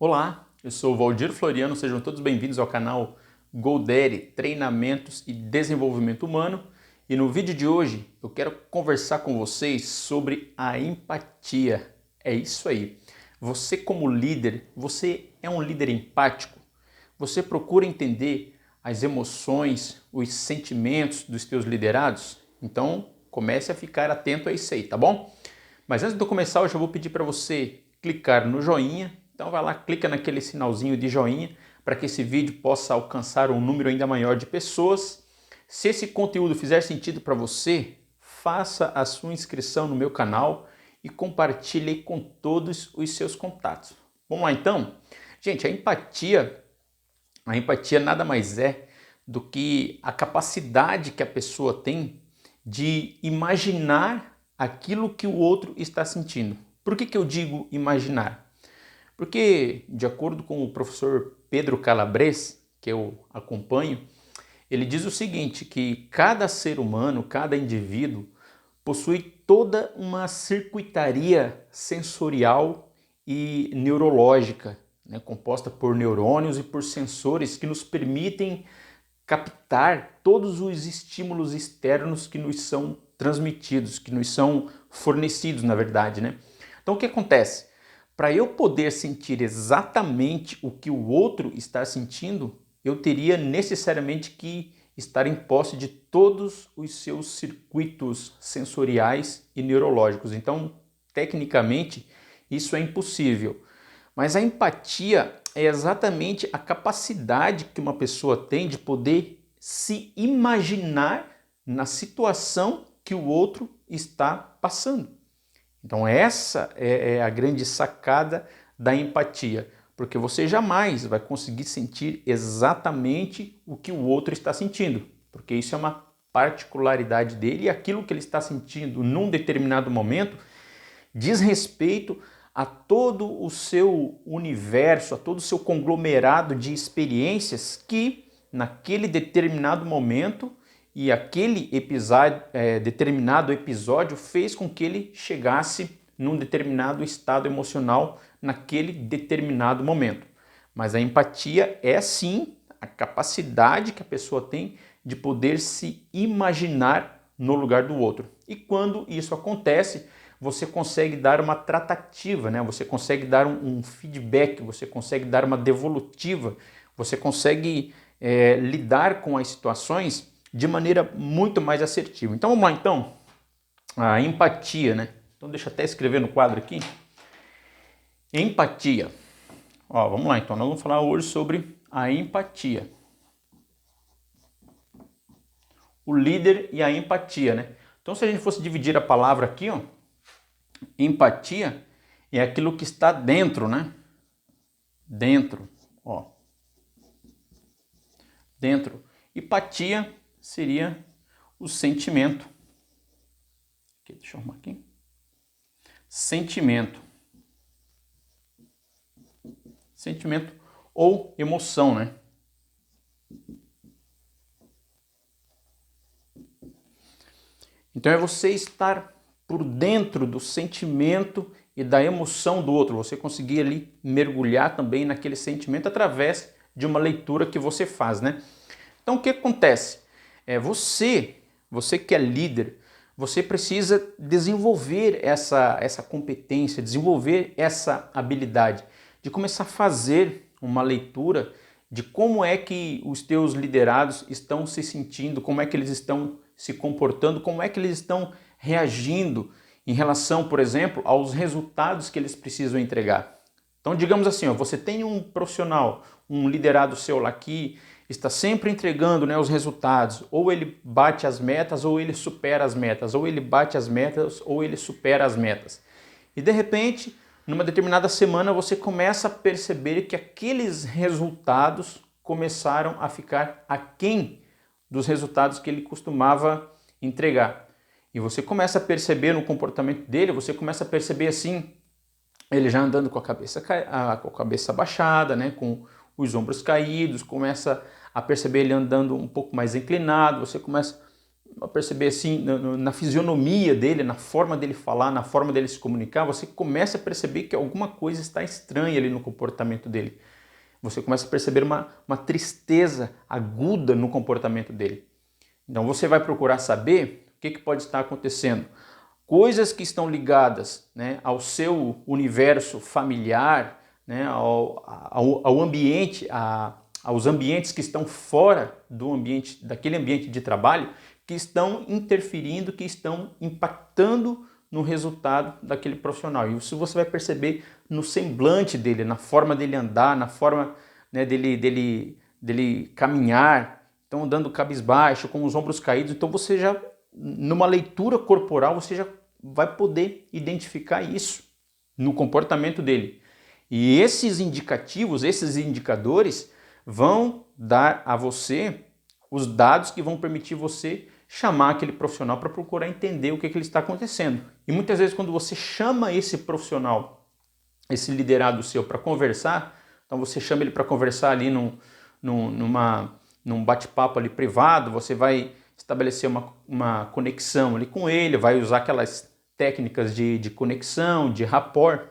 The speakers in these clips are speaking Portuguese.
Olá, eu sou o Valdir Floriano, sejam todos bem-vindos ao canal GoDaddy Treinamentos e Desenvolvimento Humano. E no vídeo de hoje eu quero conversar com vocês sobre a empatia. É isso aí. Você como líder, você é um líder empático? Você procura entender as emoções, os sentimentos dos teus liderados? Então comece a ficar atento a isso aí, tá bom? Mas antes de eu começar, eu já vou pedir para você clicar no joinha. Então vai lá, clica naquele sinalzinho de joinha para que esse vídeo possa alcançar um número ainda maior de pessoas. Se esse conteúdo fizer sentido para você, faça a sua inscrição no meu canal e compartilhe com todos os seus contatos. Vamos lá então? Gente, a empatia nada mais é do que a capacidade que a pessoa tem de imaginar aquilo que o outro está sentindo. Por que eu digo imaginar? Porque, de acordo com o professor Pedro Calabres, que eu acompanho, ele diz o seguinte, que cada ser humano, cada indivíduo, possui toda uma circuitaria sensorial e neurológica, né, composta por neurônios e por sensores que nos permitem captar todos os estímulos externos que nos são transmitidos, que nos são fornecidos, na verdade, né? Então, o que acontece? Para eu poder sentir exatamente o que o outro está sentindo, eu teria necessariamente que estar em posse de todos os seus circuitos sensoriais e neurológicos. Então, tecnicamente, isso é impossível. Mas a empatia é exatamente a capacidade que uma pessoa tem de poder se imaginar na situação que o outro está passando. Então essa é a grande sacada da empatia, porque você jamais vai conseguir sentir exatamente o que o outro está sentindo, porque isso é uma particularidade dele e aquilo que ele está sentindo num determinado momento diz respeito a todo o seu universo, a todo o seu conglomerado de experiências que naquele determinado momento e aquele determinado episódio fez com que ele chegasse num determinado estado emocional naquele determinado momento. Mas a empatia é sim a capacidade que a pessoa tem de poder se imaginar no lugar do outro. E quando isso acontece, você consegue dar uma tratativa, né? Você consegue dar um feedback, você consegue dar uma devolutiva, você consegue lidar com as situações de maneira muito mais assertiva. Então vamos lá então, a empatia, né? Então deixa eu até escrever no quadro aqui. Empatia. Ó, vamos lá então, nós vamos falar hoje sobre a empatia. O líder e a empatia, né? Então se a gente fosse dividir a palavra aqui, ó, empatia é aquilo que está dentro, né? Dentro, ó. Dentro. Empatia seria o sentimento. Aqui, deixa eu arrumar aqui. Sentimento. Sentimento ou emoção, né? Então é você estar por dentro do sentimento e da emoção do outro. Você conseguir ali mergulhar também naquele sentimento através de uma leitura que você faz, né? Então o que acontece? Você que é líder, você precisa desenvolver essa competência, desenvolver essa habilidade de começar a fazer uma leitura de como é que os teus liderados estão se sentindo, como é que eles estão se comportando, como é que eles estão reagindo em relação, por exemplo, aos resultados que eles precisam entregar. Então, digamos assim, ó, você tem um profissional, um liderado seu lá que está sempre entregando, né, os resultados, ou ele bate as metas, ou ele supera as metas, ou ele bate as metas, ou ele supera as metas. E de repente, numa determinada semana, você começa a perceber que aqueles resultados começaram a ficar aquém dos resultados que ele costumava entregar. E você começa a perceber no comportamento dele, você começa a perceber assim, ele já andando com a cabeça baixada, né, com os ombros caídos, começa a perceber ele andando um pouco mais inclinado, você começa perceber assim, na fisionomia dele, na forma dele falar, na forma dele se comunicar, você começa a perceber que alguma coisa está estranha ali no comportamento dele. Você começa a perceber uma tristeza aguda no comportamento dele. Então você vai procurar saber o que pode estar acontecendo. Coisas que estão ligadas, né, ao seu universo familiar, né, ao ambiente, aos ambientes que estão fora do ambiente, daquele ambiente de trabalho, que estão interferindo, que estão impactando no resultado daquele profissional. E isso você vai perceber no semblante dele, na forma dele andar, na forma, né, dele caminhar, então andando cabisbaixo, com os ombros caídos. Então você já, numa leitura corporal, você já vai poder identificar isso no comportamento dele. E esses indicativos, esses indicadores vão dar a você os dados que vão permitir você chamar aquele profissional para procurar entender o que ele está acontecendo. E muitas vezes quando você chama esse profissional, esse liderado seu para conversar, então você chama ele para conversar ali num bate-papo ali privado, você vai estabelecer uma conexão ali com ele, vai usar aquelas técnicas de conexão, de rapport,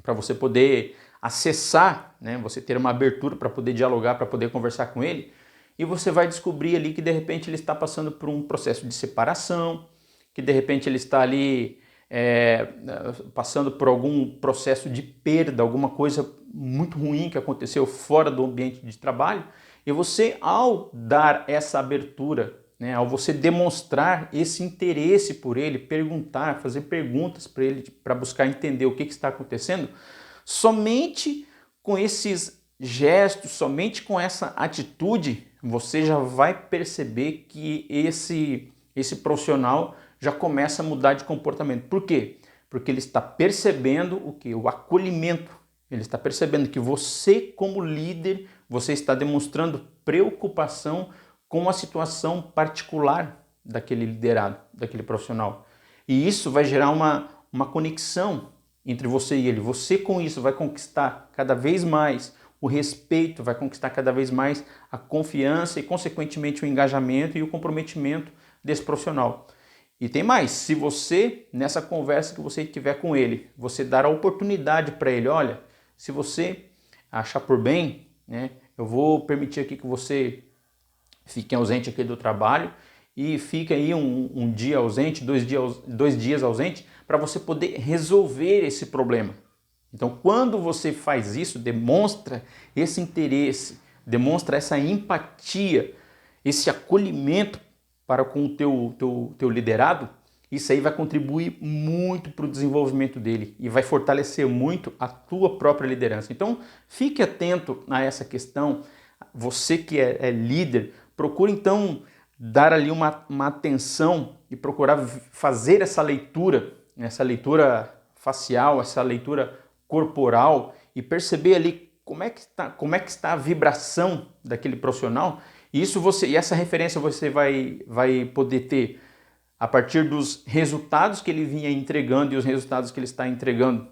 para você poder acessar, né, você ter uma abertura para poder dialogar, para poder conversar com ele, e você vai descobrir ali que de repente ele está passando por um processo de separação, que de repente ele está ali passando por algum processo de perda, alguma coisa muito ruim que aconteceu fora do ambiente de trabalho, e você, ao dar essa abertura, né, ao você demonstrar esse interesse por ele, perguntar, fazer perguntas para ele, para buscar entender o que está acontecendo, somente com esses gestos, somente com essa atitude, você já vai perceber que esse profissional já começa a mudar de comportamento. Por quê? Porque ele está percebendo o quê? O acolhimento. Ele está percebendo que você, como líder, você está demonstrando preocupação com a situação particular daquele liderado, daquele profissional. E isso vai gerar uma conexão entre você e ele. Você, com isso, vai conquistar cada vez mais o respeito, vai conquistar cada vez mais a confiança e, consequentemente, o engajamento e o comprometimento desse profissional. E tem mais, se você, nessa conversa que você tiver com ele, você dar a oportunidade para ele, olha, se você achar por bem, né, eu vou permitir aqui que você fique ausente aqui do trabalho e fique aí um dia ausente, 2 dias ausente, para você poder resolver esse problema. Então, quando você faz isso, demonstra esse interesse, demonstra essa empatia, esse acolhimento para com o teu liderado, isso aí vai contribuir muito para o desenvolvimento dele e vai fortalecer muito a tua própria liderança. Então, fique atento a essa questão. Você que é líder, procure então dar ali uma atenção e procurar fazer essa leitura facial, essa leitura corporal e perceber ali como é que está a vibração daquele profissional. E essa referência você vai poder ter a partir dos resultados que ele vinha entregando e os resultados que ele está entregando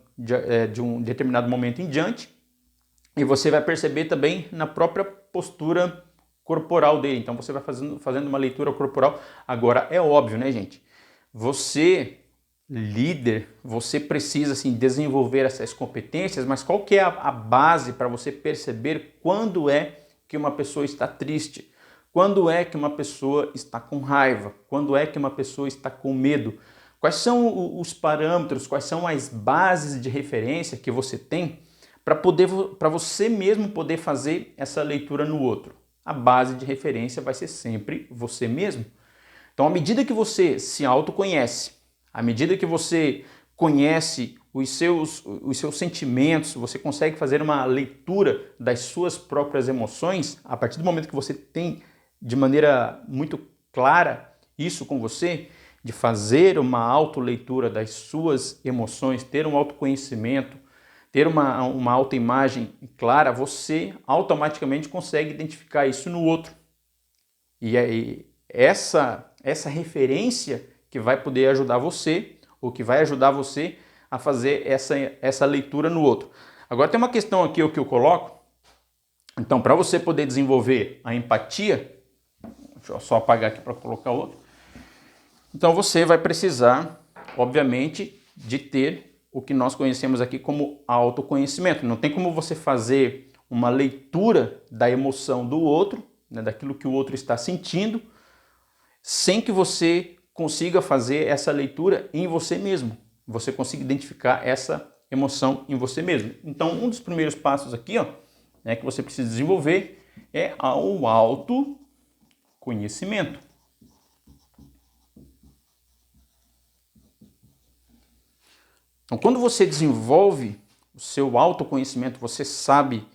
de um determinado momento em diante. E você vai perceber também na própria postura corporal dele. Então você vai fazendo uma leitura corporal. Agora é óbvio, né, gente? Você, líder, você precisa assim, desenvolver essas competências, mas qual que é a base para você perceber quando é que uma pessoa está triste? Quando é que uma pessoa está com raiva? Quando é que uma pessoa está com medo? Quais são os parâmetros, quais são as bases de referência que você tem para você mesmo poder fazer essa leitura no outro? A base de referência vai ser sempre você mesmo. Então, à medida que você se autoconhece, à medida que você conhece os seus sentimentos, você consegue fazer uma leitura das suas próprias emoções, a partir do momento que você tem de maneira muito clara isso com você, de fazer uma autoleitura das suas emoções, ter um autoconhecimento, ter uma autoimagem clara, você automaticamente consegue identificar isso no outro. E aí, essa referência que vai poder ajudar você, ou que vai ajudar você a fazer essa leitura no outro. Agora tem uma questão aqui que eu coloco. Então, para você poder desenvolver a empatia, deixa eu só apagar aqui para colocar outro. Então você vai precisar, obviamente, de ter o que nós conhecemos aqui como autoconhecimento. Não tem como você fazer uma leitura da emoção do outro, né, daquilo que o outro está sentindo, sem que você consiga fazer essa leitura em você mesmo. Você consiga identificar essa emoção em você mesmo. Então, um dos primeiros passos aqui, ó, né, que você precisa desenvolver é o autoconhecimento. Então, quando você desenvolve o seu autoconhecimento, você sabe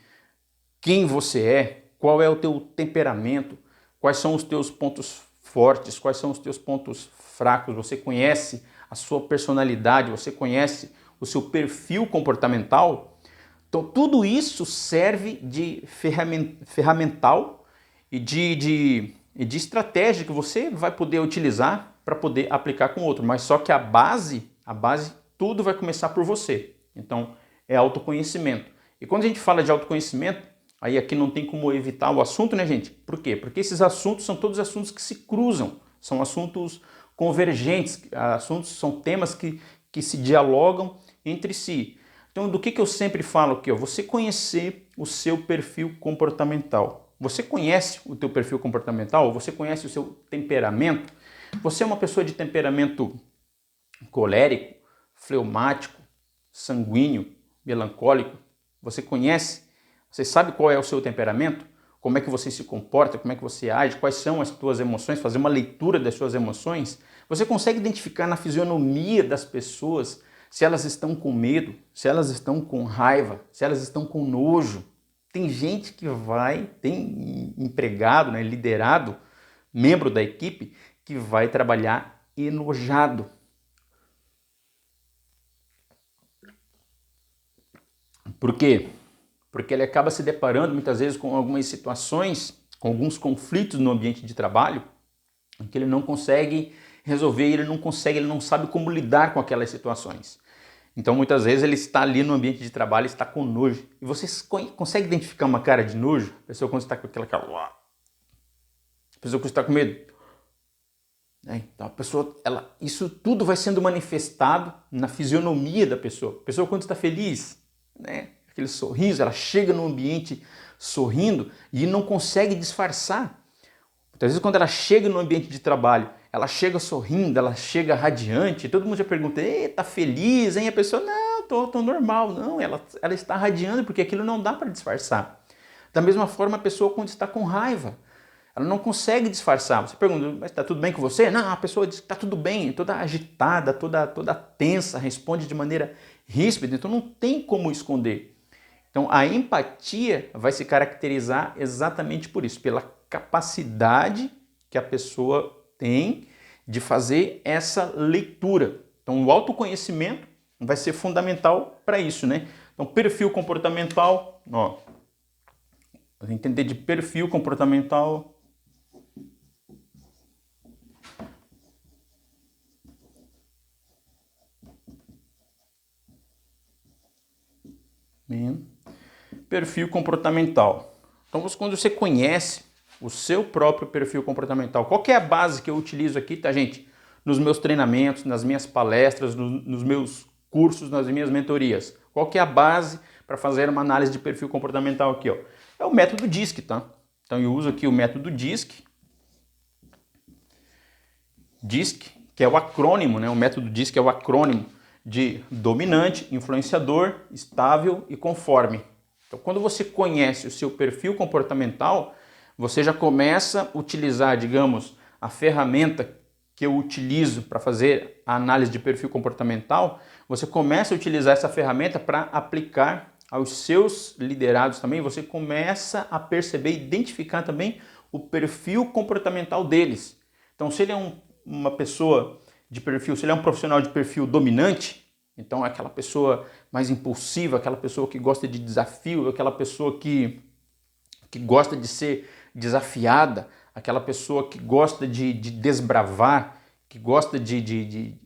quem você é, qual é o teu temperamento, quais são os teus pontos fortes, quais são os teus pontos fracos, você conhece a sua personalidade, você conhece o seu perfil comportamental. Então, tudo isso serve de ferramental e de estratégia que você vai poder utilizar para poder aplicar com o outro. Mas só que a base, tudo vai começar por você. Então, é autoconhecimento. E quando a gente fala de autoconhecimento, aí aqui não tem como evitar o assunto, né, gente? Por quê? Porque esses assuntos são todos assuntos que se cruzam, são assuntos convergentes, são temas que se dialogam entre si. Então, do que eu sempre falo aqui? Ó, você conhecer o seu perfil comportamental. Você conhece o teu perfil comportamental? Você conhece o seu temperamento? Você é uma pessoa de temperamento colérico, fleumático, sanguíneo, melancólico? Você conhece? Você sabe qual é o seu temperamento? Como é que você se comporta? Como é que você age? Quais são as suas emoções? Fazer uma leitura das suas emoções? Você consegue identificar na fisionomia das pessoas se elas estão com medo, se elas estão com raiva, se elas estão com nojo? Tem gente que tem empregado, né, liderado, membro da equipe, que vai trabalhar enojado. Por quê? Porque ele acaba se deparando muitas vezes com algumas situações, com alguns conflitos no ambiente de trabalho, que ele não consegue resolver, ele não sabe como lidar com aquelas situações. Então muitas vezes ele está ali no ambiente de trabalho, está com nojo. E você consegue identificar uma cara de nojo? A pessoa quando está com aquela cara... A pessoa quando está com medo. Então a pessoa, isso tudo vai sendo manifestado na fisionomia da pessoa. A pessoa quando está feliz, né? Aquele sorriso, ela chega no ambiente sorrindo e não consegue disfarçar. Muitas vezes quando ela chega no ambiente de trabalho, ela chega sorrindo, ela chega radiante, todo mundo já pergunta, tá feliz, hein? A pessoa, não, tô normal. Não, ela está radiando porque aquilo não dá para disfarçar. Da mesma forma, a pessoa quando está com raiva, ela não consegue disfarçar. Você pergunta, mas está tudo bem com você? Não, a pessoa diz que está tudo bem, toda agitada, toda tensa, responde de maneira ríspida, então não tem como esconder. Então a empatia vai se caracterizar exatamente por isso, pela capacidade que a pessoa tem de fazer essa leitura. Então o autoconhecimento vai ser fundamental para isso, né? Então perfil comportamental, ó, entender de perfil comportamental. Perfil comportamental. Então, quando você conhece o seu próprio perfil comportamental, qual que é a base que eu utilizo aqui, tá, gente? Nos meus treinamentos, nas minhas palestras, nos meus cursos, nas minhas mentorias. Qual que é a base para fazer uma análise de perfil comportamental aqui, ó? É o método DISC, tá? Então, eu uso aqui o método DISC. DISC, que é o acrônimo, né? O método DISC é o acrônimo de dominante, influenciador, estável e conforme. Então, quando você conhece o seu perfil comportamental, você já começa a utilizar, digamos, a ferramenta que eu utilizo para fazer a análise de perfil comportamental, você começa a utilizar essa ferramenta para aplicar aos seus liderados também, você começa a perceber, identificar também o perfil comportamental deles. Então, se ele é uma pessoa de perfil, se ele é um profissional de perfil dominante, então é aquela pessoa mais impulsiva, aquela pessoa que gosta de desafio, aquela pessoa que gosta de ser desafiada, aquela pessoa que gosta de desbravar, que gosta de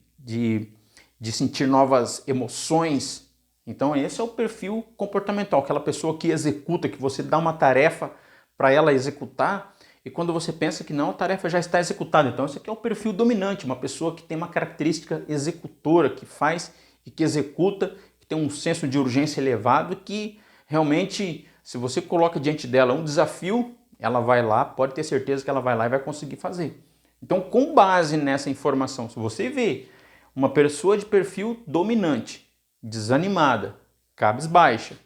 sentir novas emoções. Então esse é o perfil comportamental, aquela pessoa que executa, que você dá uma tarefa para ela executar e quando você pensa que não, a tarefa já está executada. Então esse aqui é o perfil dominante, uma pessoa que tem uma característica executora, que faz e que executa, que tem um senso de urgência elevado, que realmente, se você coloca diante dela um desafio, ela vai lá, pode ter certeza que ela vai lá e vai conseguir fazer. Então, com base nessa informação, se você vê uma pessoa de perfil dominante, desanimada, cabisbaixa,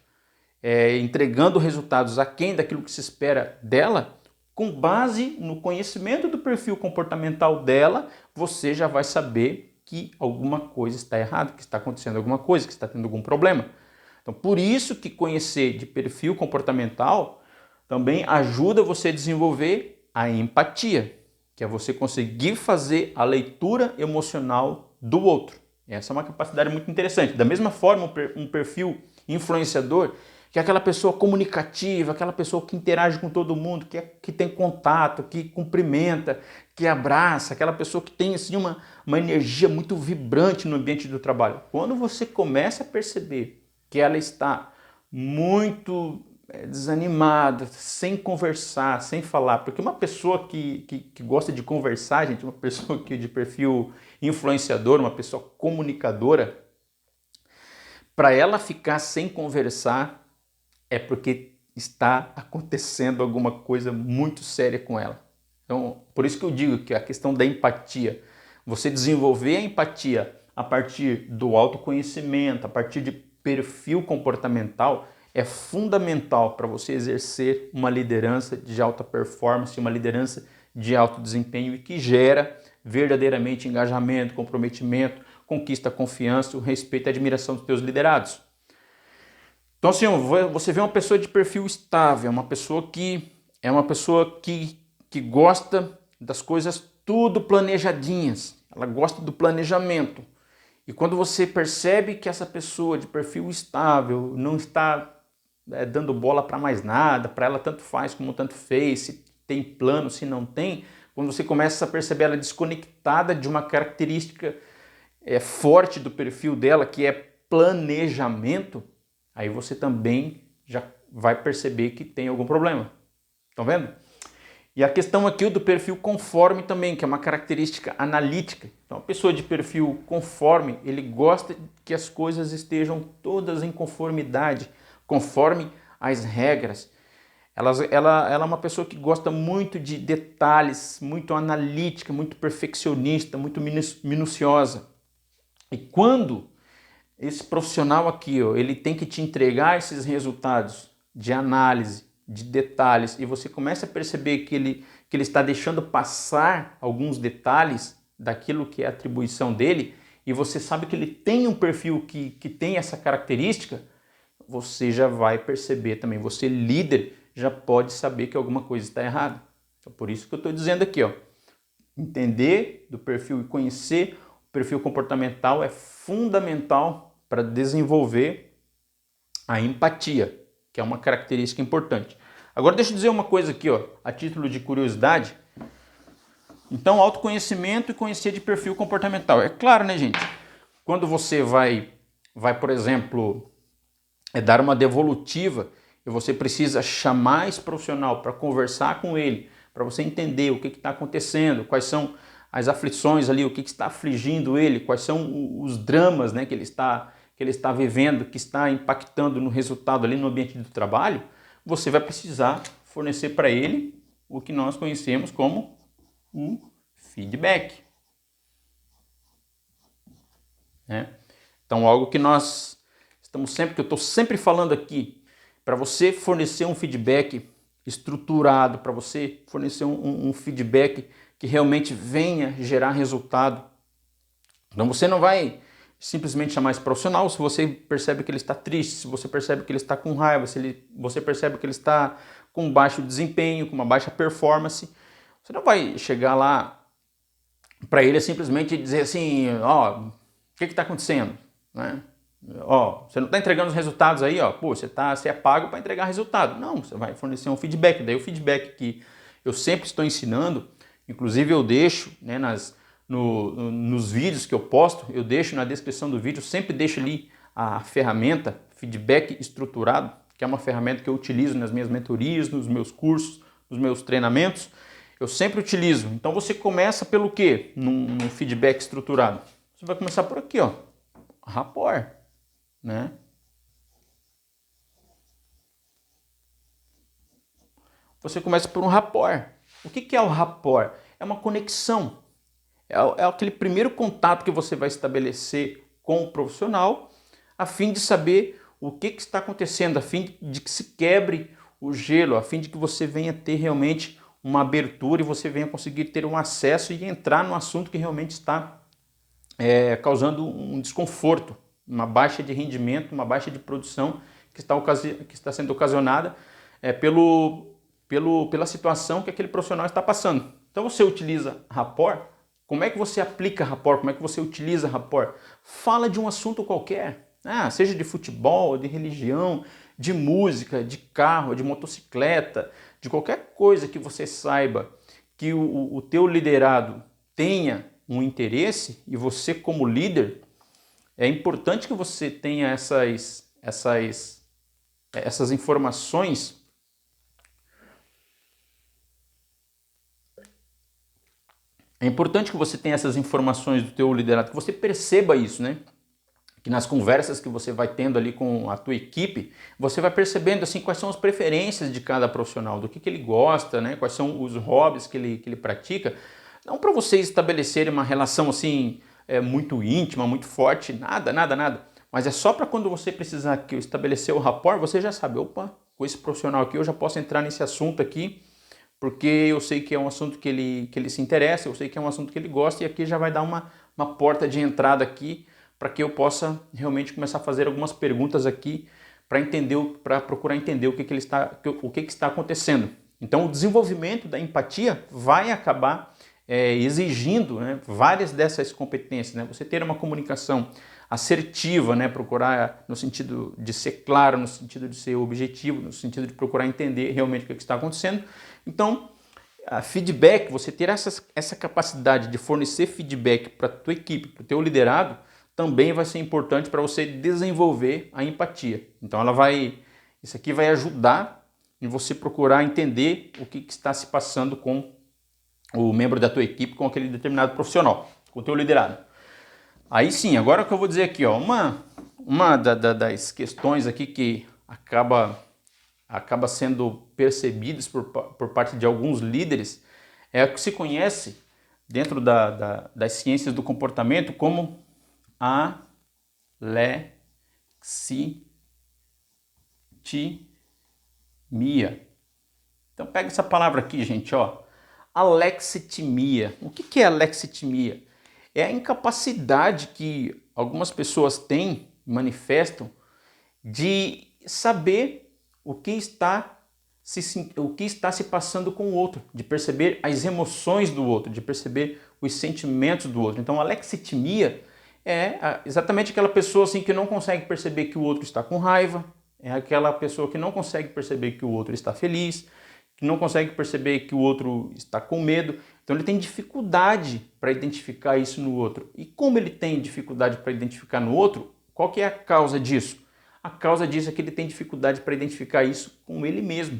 entregando resultados aquém daquilo que se espera dela, com base no conhecimento do perfil comportamental dela, você já vai saber que alguma coisa está errada, que está acontecendo alguma coisa, que está tendo algum problema. Então, por isso que conhecer de perfil comportamental também ajuda você a desenvolver a empatia, que é você conseguir fazer a leitura emocional do outro. Essa é uma capacidade muito interessante. Da mesma forma, um perfil influenciador, que é aquela pessoa comunicativa, aquela pessoa que interage com todo mundo, que tem contato, que cumprimenta, que abraça, aquela pessoa que tem assim, uma energia muito vibrante no ambiente do trabalho. Quando você começa a perceber que ela está muito desanimada, sem conversar, sem falar, porque uma pessoa que gosta de conversar, gente, uma pessoa que de perfil influenciador, uma pessoa comunicadora, para ela ficar sem conversar é porque está acontecendo alguma coisa muito séria com ela. Então, por isso que eu digo que a questão da empatia, você desenvolver a empatia a partir do autoconhecimento, a partir de perfil comportamental, é fundamental para você exercer uma liderança de alta performance, uma liderança de alto desempenho e que gera verdadeiramente engajamento, comprometimento, conquista a confiança, o respeito e a admiração dos teus liderados. Então assim, você vê uma pessoa de perfil estável, uma pessoa que gosta das coisas tudo planejadinhas, ela gosta do planejamento. E quando você percebe que essa pessoa de perfil estável não está dando bola para mais nada, para ela tanto faz como tanto fez, se tem plano, se não tem, quando você começa a perceber ela desconectada de uma característica forte do perfil dela, que é planejamento, aí você também já vai perceber que tem algum problema. Estão vendo? E a questão aqui do perfil conforme também, que é uma característica analítica. Então, a pessoa de perfil conforme, ele gosta que as coisas estejam todas em conformidade, conforme as regras. Ela é uma pessoa que gosta muito de detalhes, muito analítica, muito perfeccionista, muito minuciosa. E quando esse profissional aqui, ó, ele tem que te entregar esses resultados de análise, de detalhes, e você começa a perceber que ele está deixando passar alguns detalhes daquilo que é a atribuição dele, e você sabe que ele tem um perfil que tem essa característica, você já vai perceber também, você líder já pode saber que alguma coisa está errada. Então, por isso que eu estou dizendo aqui, ó, entender do perfil e conhecer o perfil comportamental é fundamental para desenvolver a empatia, que é uma característica importante. Agora deixa eu dizer uma coisa aqui, ó, a título de curiosidade. Então, autoconhecimento e conhecer de perfil comportamental. É claro, né, gente? Quando você vai por exemplo, dar uma devolutiva e você precisa chamar esse profissional para conversar com ele, para você entender o que está acontecendo, quais são as aflições ali, o que está afligindo ele, quais são os dramas, né, que ele está vivendo, que está impactando no resultado ali no ambiente do trabalho, você vai precisar fornecer para ele o que nós conhecemos como o feedback. Né? Então, algo que que eu estou sempre falando aqui, para você fornecer um feedback estruturado, para você fornecer um feedback que realmente venha gerar resultado. Então você não vai simplesmente chamar esse profissional se você percebe que ele está triste, se você percebe que ele está com raiva, se você percebe que ele está com baixo desempenho, com uma baixa performance. Você não vai chegar lá para ele simplesmente dizer assim, ó, o que está acontecendo? Né? Ó, você não está entregando os resultados aí, ó, pô, você é pago para entregar resultado. Não, você vai fornecer um feedback. Daí o feedback que eu sempre estou ensinando, inclusive eu deixo, né, nos vídeos que eu posto, eu deixo na descrição do vídeo, sempre deixo ali a ferramenta feedback estruturado, que é uma ferramenta que eu utilizo nas minhas mentorias, nos meus cursos, nos meus treinamentos. eu sempre utilizo. Então você começa pelo quê? Num feedback estruturado. Você vai começar por aqui, ó, rapport, né? Você começa por um rapport. O que é o rapport? É uma conexão. É aquele primeiro contato que você vai estabelecer com o profissional, a fim de saber o que está acontecendo, a fim de que se quebre o gelo, a fim de que você venha ter realmente uma abertura e você venha conseguir ter um acesso e entrar no assunto que realmente está causando um desconforto, uma baixa de rendimento, uma baixa de produção que está sendo ocasionada pela situação que aquele profissional está passando. Então você utiliza rapport. Como é que você aplica rapport? Como é que você utiliza rapport? Fala de um assunto qualquer, seja de futebol, de religião, de música, de carro, de motocicleta, de qualquer coisa que você saiba que o teu liderado tenha um interesse e você como líder, é importante que você tenha essas informações. É importante que você tenha essas informações do teu liderado, que você perceba isso, né? Que nas conversas que você vai tendo ali com a tua equipe, você vai percebendo assim quais são as preferências de cada profissional, do que ele gosta, né? Quais são os hobbies que ele pratica. Não para vocês estabelecerem uma relação assim muito íntima, muito forte, nada. Mas é só para quando você precisar estabelecer o rapport, você já sabe, opa, com esse profissional aqui eu já posso entrar nesse assunto aqui, porque eu sei que é um assunto que ele se interessa, eu sei que é um assunto que ele gosta, e aqui já vai dar uma porta de entrada aqui para que eu possa realmente começar a fazer algumas perguntas aqui para procurar entender o que está acontecendo. Então o desenvolvimento da empatia vai acabar exigindo, né, várias dessas competências, né? Você ter uma comunicação assertiva, né, procurar no sentido de ser claro, no sentido de ser objetivo, no sentido de procurar entender realmente o que está acontecendo. Então, feedback, você ter essa capacidade de fornecer feedback para a tua equipe, para o teu liderado, também vai ser importante para você desenvolver a empatia. Então isso aqui vai ajudar em você procurar entender o que está se passando com o membro da tua equipe, com aquele determinado profissional, com o teu liderado. Aí sim, agora o que eu vou dizer aqui, ó, uma das questões aqui que acaba sendo percebidas por parte de alguns líderes é o que se conhece dentro das ciências do comportamento como alexitimia. Então pega essa palavra aqui, gente, ó. Alexitimia. O que é alexitimia? É a incapacidade que algumas pessoas têm, manifestam, de saber o que está se passando com o outro, de perceber as emoções do outro, de perceber os sentimentos do outro. Então, a alexitimia é exatamente aquela pessoa assim, que não consegue perceber que o outro está com raiva, é aquela pessoa que não consegue perceber que o outro está feliz, que não consegue perceber que o outro está com medo. Então ele tem dificuldade para identificar isso no outro. E como ele tem dificuldade para identificar no outro, qual que é a causa disso? A causa disso é que ele tem dificuldade para identificar isso com ele mesmo.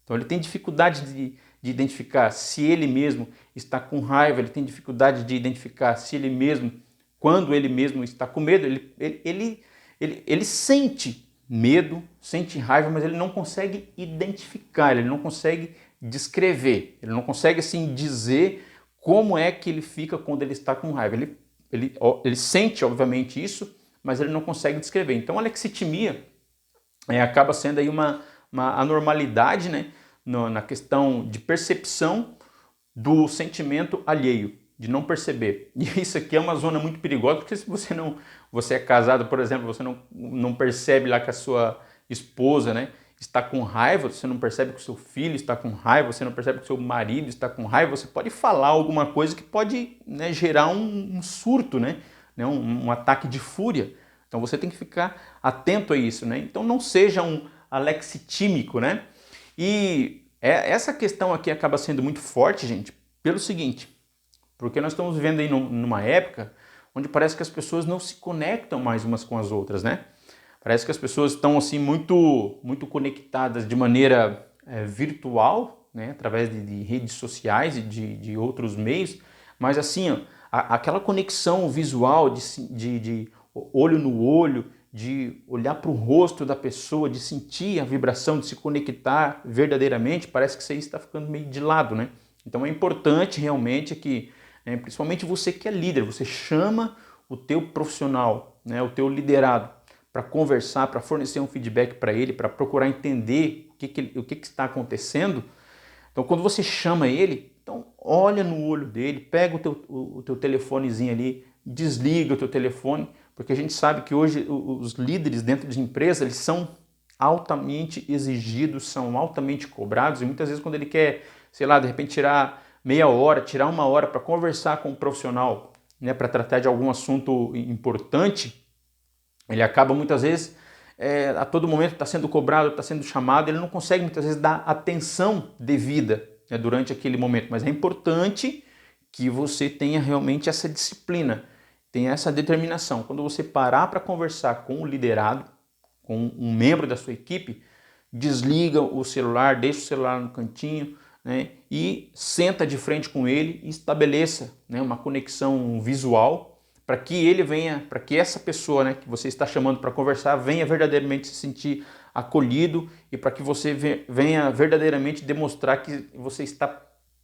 Então ele tem dificuldade de identificar se ele mesmo está com raiva, ele tem dificuldade de identificar se ele mesmo, quando ele mesmo está com medo, ele sente medo, sente raiva, mas ele não consegue identificar, ele não consegue descrever, ele não consegue assim dizer como é que ele fica quando ele está com raiva. Ele sente, obviamente, isso, mas ele não consegue descrever. Então a alexitimia acaba sendo aí uma anormalidade, né, na questão de percepção do sentimento alheio, de não perceber. E isso aqui é uma zona muito perigosa, porque se você é casado, por exemplo, você não percebe lá que a sua esposa, né, está com raiva, você não percebe que o seu filho está com raiva, você não percebe que o seu marido está com raiva, você pode falar alguma coisa que pode, né, gerar um surto, né, um ataque de fúria. Então você tem que ficar atento a isso, né? Então não seja um alexitímico, né? E essa questão aqui acaba sendo muito forte, gente, pelo seguinte, porque nós estamos vivendo aí numa época onde parece que as pessoas não se conectam mais umas com as outras, né? Parece que as pessoas estão assim muito conectadas de maneira virtual, né, através de redes sociais e de outros meios, mas assim, ó, aquela conexão visual de olho no olho, de olhar para o rosto da pessoa, de sentir a vibração, de se conectar verdadeiramente, parece que isso aí está ficando meio de lado, né? Então é importante realmente que, né, principalmente você que é líder, você chama o teu profissional, né, o teu liderado, para conversar, para fornecer um feedback para ele, para procurar entender o que está acontecendo. Então quando você chama ele, então olha no olho dele, pega o teu telefonezinho ali, desliga o teu telefone, porque a gente sabe que hoje os líderes dentro de empresa, eles são altamente exigidos, são altamente cobrados, e muitas vezes quando ele quer, sei lá, de repente tirar meia hora, tirar uma hora para conversar com um profissional, né, para tratar de algum assunto importante, ele acaba muitas vezes, a todo momento está sendo cobrado, está sendo chamado, ele não consegue muitas vezes dar atenção devida, né, durante aquele momento, mas é importante que você tenha realmente essa disciplina, tenha essa determinação. Quando você parar para conversar com o liderado, com um membro da sua equipe, desliga o celular, deixa o celular no cantinho, né, e senta de frente com ele e estabeleça, né, uma conexão visual para que ele venha, para que essa pessoa, né, que você está chamando para conversar, venha verdadeiramente se sentir acolhido e para que você venha verdadeiramente demonstrar que você está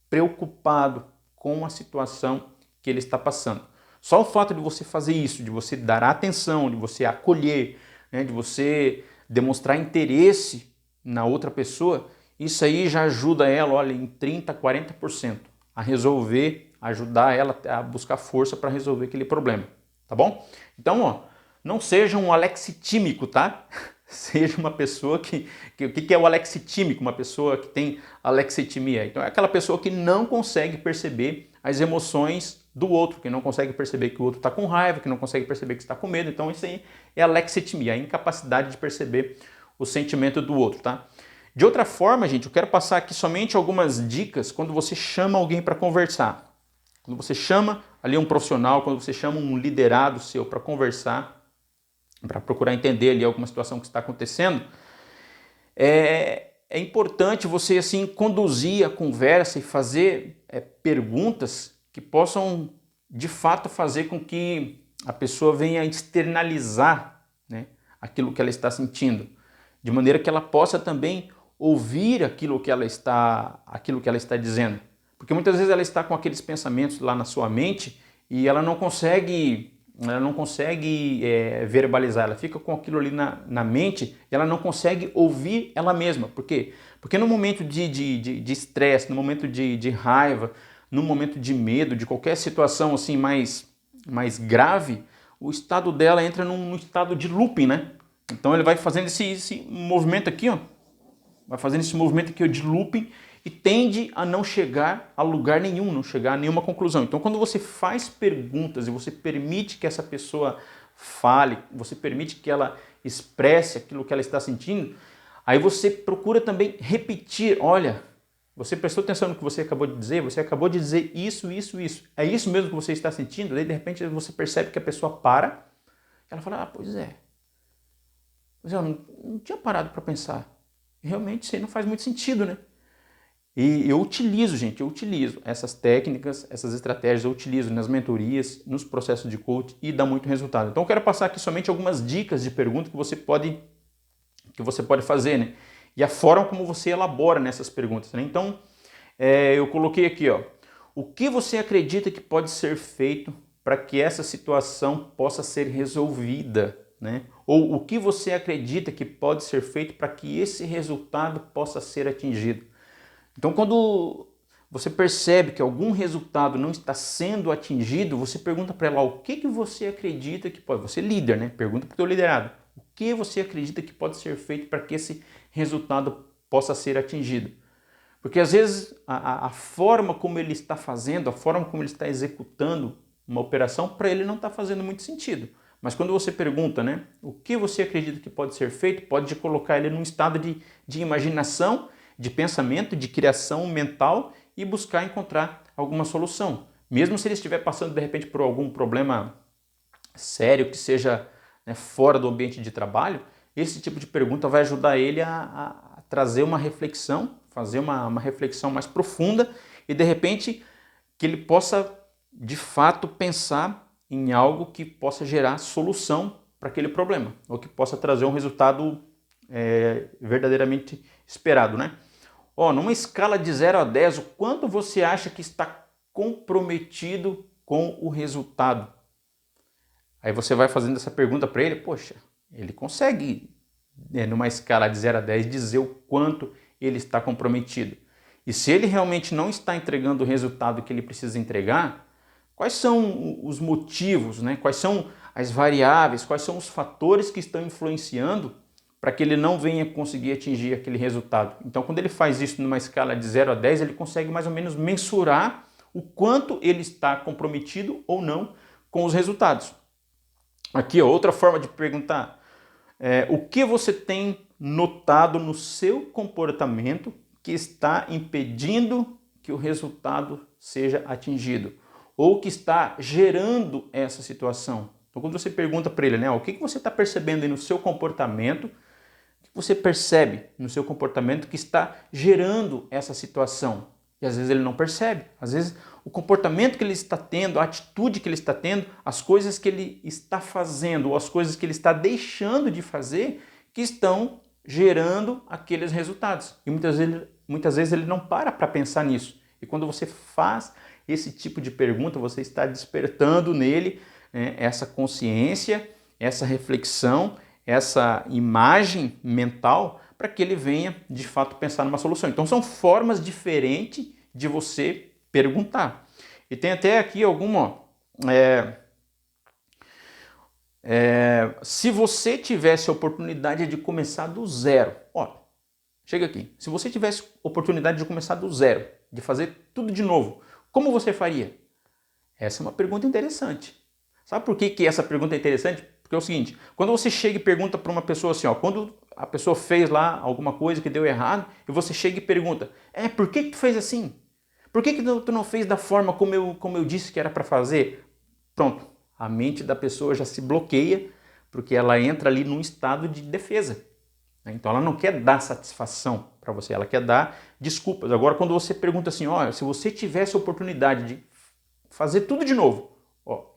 preocupado com a situação que ele está passando. Só o fato de você fazer isso, de você dar atenção, de você acolher, né, de você demonstrar interesse na outra pessoa, isso aí já ajuda ela, olha, em 30%, 40% a resolver, ajudar ela a buscar força para resolver aquele problema, tá bom? Então, ó, não seja um alexitímico, tá? Seja uma pessoa o que é o alexitímico? Uma pessoa que tem alexitimia. Então é aquela pessoa que não consegue perceber as emoções do outro, que não consegue perceber que o outro está com raiva, que não consegue perceber que está com medo. Então isso aí é alexitimia, a incapacidade de perceber o sentimento do outro, tá? De outra forma, gente, eu quero passar aqui somente algumas dicas quando você chama alguém para conversar. Quando você chama ali um profissional, quando você chama um liderado seu para conversar, para procurar entender ali alguma situação que está acontecendo, é importante você assim conduzir a conversa e fazer perguntas que possam de fato fazer com que a pessoa venha externalizar, né, aquilo que ela está sentindo, de maneira que ela possa também ouvir aquilo que ela está dizendo. Porque muitas vezes ela está com aqueles pensamentos lá na sua mente e ela não consegue verbalizar, ela fica com aquilo ali na mente e ela não consegue ouvir ela mesma. Por quê? Porque no momento de estresse, no momento de raiva, no momento de medo, de qualquer situação assim mais grave, o estado dela entra num estado de looping, né? Então ele vai fazendo esse movimento aqui, ó, de looping, e tende a não chegar a lugar nenhum, não chegar a nenhuma conclusão. Então quando você faz perguntas e você permite que essa pessoa fale, você permite que ela expresse aquilo que ela está sentindo, aí você procura também repetir, olha, você prestou atenção no que você acabou de dizer? Você acabou de dizer isso, isso, isso. É isso mesmo que você está sentindo? Daí de repente você percebe que a pessoa para, ela fala, pois é. Mas eu não tinha parado para pensar. Realmente isso aí não faz muito sentido, né? E eu utilizo essas técnicas, essas estratégias, eu utilizo nas mentorias, nos processos de coaching e dá muito resultado. Então eu quero passar aqui somente algumas dicas de perguntas que você pode fazer, né? E a forma como você elabora nessas perguntas, né? Então eu coloquei aqui, ó, o que você acredita que pode ser feito para que essa situação possa ser resolvida, né? Ou o que você acredita que pode ser feito para que esse resultado possa ser atingido. Então, quando você percebe que algum resultado não está sendo atingido, você pergunta para ela, o que você acredita que pode... Você é líder, né? Pergunta para o teu liderado. O que você acredita que pode ser feito para que esse resultado possa ser atingido? Porque às vezes a forma como ele está fazendo, a forma como ele está executando uma operação, para ele não está fazendo muito sentido. Mas quando você pergunta, né, o que você acredita que pode ser feito, pode colocar ele num estado de imaginação, de pensamento, de criação mental e buscar encontrar alguma solução. Mesmo se ele estiver passando de repente por algum problema sério que seja, né, fora do ambiente de trabalho, esse tipo de pergunta vai ajudar ele a trazer uma reflexão, fazer uma reflexão mais profunda e de repente que ele possa de fato pensar em algo que possa gerar solução para aquele problema, ou que possa trazer um resultado verdadeiramente esperado, né? Numa escala de 0 a 10, o quanto você acha que está comprometido com o resultado? Aí você vai fazendo essa pergunta para ele, poxa, ele consegue, numa escala de 0 a 10, dizer o quanto ele está comprometido. E se ele realmente não está entregando o resultado que ele precisa entregar, quais são os motivos, né? Quais são as variáveis, quais são os fatores que estão influenciando para que ele não venha conseguir atingir aquele resultado? Então, quando ele faz isso numa escala de 0 a 10, ele consegue mais ou menos mensurar o quanto ele está comprometido ou não com os resultados. Aqui, outra forma de perguntar. O que você tem notado no seu comportamento que está impedindo que o resultado seja atingido? Ou que está gerando essa situação? Então, quando você pergunta para ele, né, o que você está percebendo aí no seu comportamento, o que você percebe no seu comportamento que está gerando essa situação? E às vezes ele não percebe. Às vezes o comportamento que ele está tendo, a atitude que ele está tendo, as coisas que ele está fazendo ou as coisas que ele está deixando de fazer que estão gerando aqueles resultados. E muitas vezes ele não para pensar nisso. E quando você faz esse tipo de pergunta, você está despertando nele essa consciência, essa reflexão, essa imagem mental para que ele venha, de fato, pensar numa solução. Então, são formas diferentes de você perguntar. E tem até aqui alguma... se você tivesse a oportunidade de começar do zero, chega aqui. Se você tivesse oportunidade de começar do zero, de fazer tudo de novo, como você faria? Essa é uma pergunta interessante. Sabe por que essa pergunta é interessante? Porque é o seguinte, quando você chega e pergunta para uma pessoa assim, quando a pessoa fez lá alguma coisa que deu errado, e você chega e pergunta, por que tu fez assim? Por que tu não fez da forma como eu disse que era para fazer? Pronto, a mente da pessoa já se bloqueia, porque ela entra ali num estado de defesa. Então ela não quer dar satisfação para você, ela quer dar desculpas. Agora quando você pergunta assim, se você tivesse a oportunidade de fazer tudo de novo,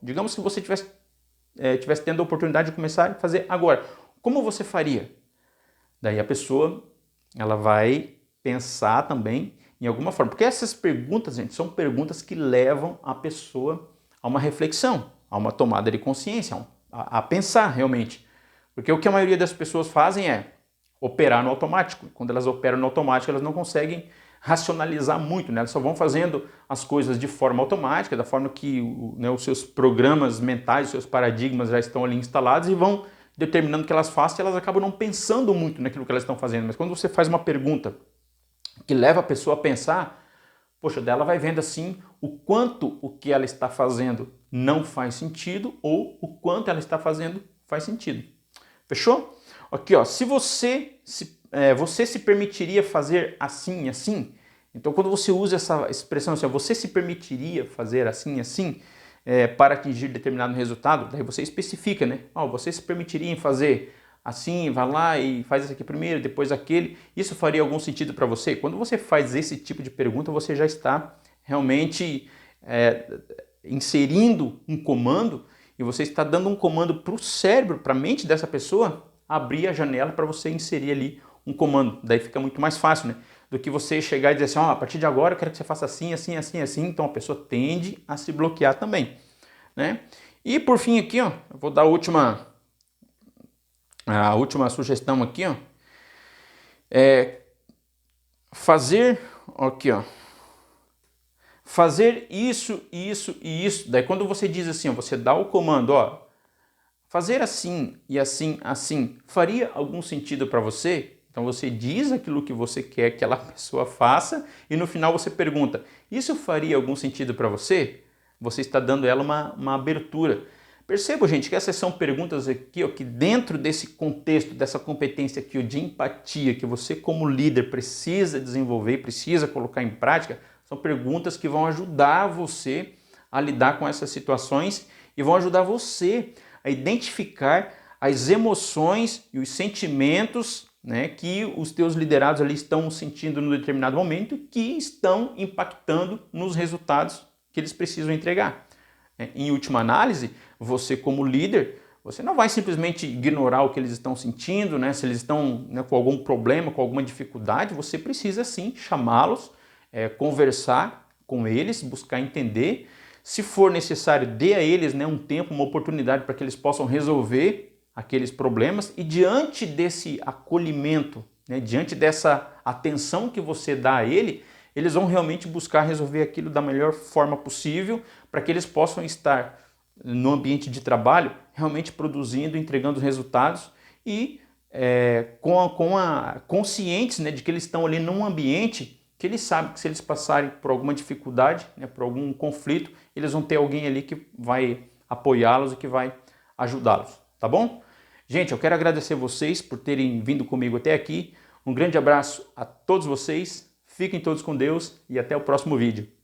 digamos que você tivesse tendo a oportunidade de começar a fazer agora, como você faria? Daí a pessoa ela vai pensar também em alguma forma, porque essas perguntas, gente, são perguntas que levam a pessoa a uma reflexão, a uma tomada de consciência, a pensar realmente. Porque o que a maioria das pessoas fazem é operar no automático. Quando elas operam no automático, elas não conseguem racionalizar muito, né? Elas só vão fazendo as coisas de forma automática, da forma que os seus programas mentais, os seus paradigmas já estão ali instalados e vão determinando o que elas façam e elas acabam não pensando muito naquilo que elas estão fazendo. Mas quando você faz uma pergunta que leva a pessoa a pensar, poxa, dela vai vendo assim o quanto o que ela está fazendo não faz sentido ou o quanto ela está fazendo faz sentido. Fechou? Aqui, se você se permitiria fazer assim e assim, então quando você usa essa expressão assim, você se permitiria fazer assim e assim para atingir determinado resultado, daí você especifica, né? Você se permitiria fazer assim, vai lá e faz esse aqui primeiro, depois aquele. Isso faria algum sentido para você? Quando você faz esse tipo de pergunta, você já está realmente inserindo um comando e você está dando um comando para o cérebro, para a mente dessa pessoa, abrir a janela para você inserir ali um comando. Daí fica muito mais fácil, né? Do que você chegar e dizer assim, a partir de agora eu quero que você faça assim, assim, assim, assim. Então a pessoa tende a se bloquear também, né? E por fim aqui, eu vou dar a última sugestão aqui, fazer isso, isso e isso. Daí quando você diz assim, você dá o comando, fazer assim e assim, assim, faria algum sentido para você? Então você diz aquilo que você quer que aquela pessoa faça e no final você pergunta, isso faria algum sentido para você? Você está dando ela uma abertura. Perceba, gente, que essas são perguntas aqui, que dentro desse contexto, dessa competência aqui de empatia, que você como líder precisa desenvolver, precisa colocar em prática, são perguntas que vão ajudar você a lidar com essas situações e vão ajudar você a identificar as emoções e os sentimentos né, que os teus liderados ali estão sentindo no determinado momento, que estão impactando nos resultados que eles precisam entregar. Em última análise, você como líder, você não vai simplesmente ignorar o que eles estão sentindo, né? Se eles estão, né, com algum problema, com alguma dificuldade, você precisa sim chamá-los, conversar com eles, buscar entender. Se for necessário, dê a eles, né, um tempo, uma oportunidade para que eles possam resolver aqueles problemas, e diante desse acolhimento, né, diante dessa atenção que você dá a ele, eles vão realmente buscar resolver aquilo da melhor forma possível para que eles possam estar no ambiente de trabalho realmente produzindo, entregando resultados e conscientes, né, de que eles estão ali num ambiente que eles sabem que se eles passarem por alguma dificuldade, né, por algum conflito, eles vão ter alguém ali que vai apoiá-los e que vai ajudá-los, tá bom? Gente, eu quero agradecer vocês por terem vindo comigo até aqui. Um grande abraço a todos vocês, fiquem todos com Deus e até o próximo vídeo.